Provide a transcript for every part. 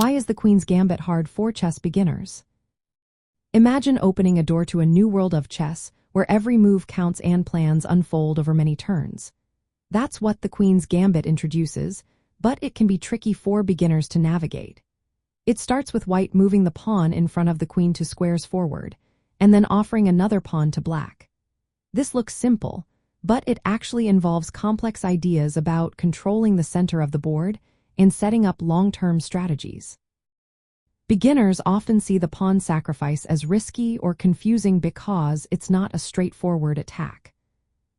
Why is the Queen's Gambit hard for chess beginners? Imagine opening a door to a new world of chess where every move counts and plans unfold over many turns. That's what the Queen's Gambit introduces, but it can be tricky for beginners to navigate. It starts with white moving the pawn in front of the queen 2 squares forward, and then offering another pawn to black. This looks simple, but it actually involves complex ideas about controlling the center of the board and setting up long-term strategies. Beginners often see the pawn sacrifice as risky or confusing because it's not a straightforward attack.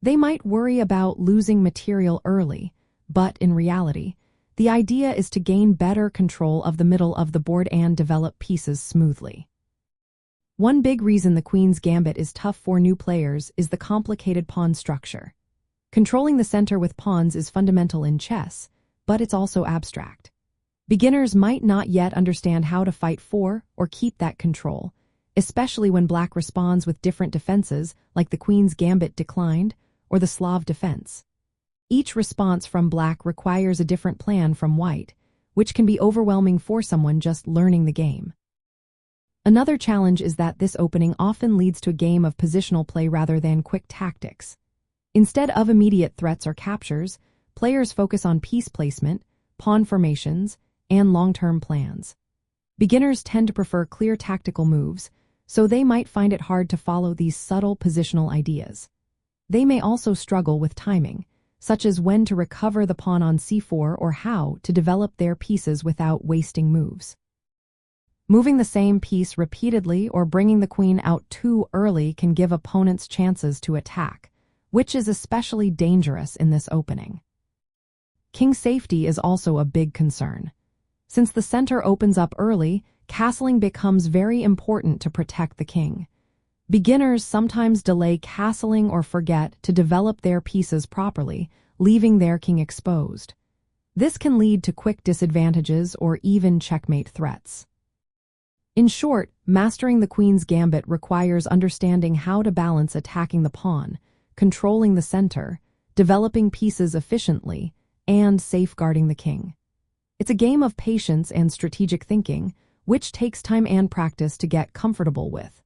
They might worry about losing material early, but in reality, the idea is to gain better control of the middle of the board and develop pieces smoothly. One big reason the Queen's Gambit is tough for new players is the complicated pawn structure. Controlling the center with pawns is fundamental in chess, but it's also abstract. Beginners might not yet understand how to fight for or keep that control, especially when black responds with different defenses like the Queen's Gambit declined or the Slav defense. Each response from black requires a different plan from white, which can be overwhelming for someone just learning the game. Another challenge is that this opening often leads to a game of positional play rather than quick tactics. Instead of immediate threats or captures, players focus on piece placement, pawn formations, and long-term plans. Beginners tend to prefer clear tactical moves, so they might find it hard to follow these subtle positional ideas. They may also struggle with timing, such as when to recover the pawn on c4 or how to develop their pieces without wasting moves. Moving the same piece repeatedly or bringing the queen out too early can give opponents chances to attack, which is especially dangerous in this opening. King safety is also a big concern. Since the center opens up early, castling becomes very important to protect the king. Beginners sometimes delay castling or forget to develop their pieces properly, leaving their king exposed. This can lead to quick disadvantages or even checkmate threats. In short, mastering the Queen's Gambit requires understanding how to balance attacking the pawn, controlling the center, developing pieces efficiently, and safeguarding the king. It's a game of patience and strategic thinking, which takes time and practice to get comfortable with.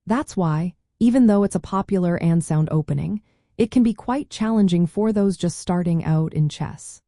That's why, even though it's a popular and sound opening, it can be quite challenging for those just starting out in chess.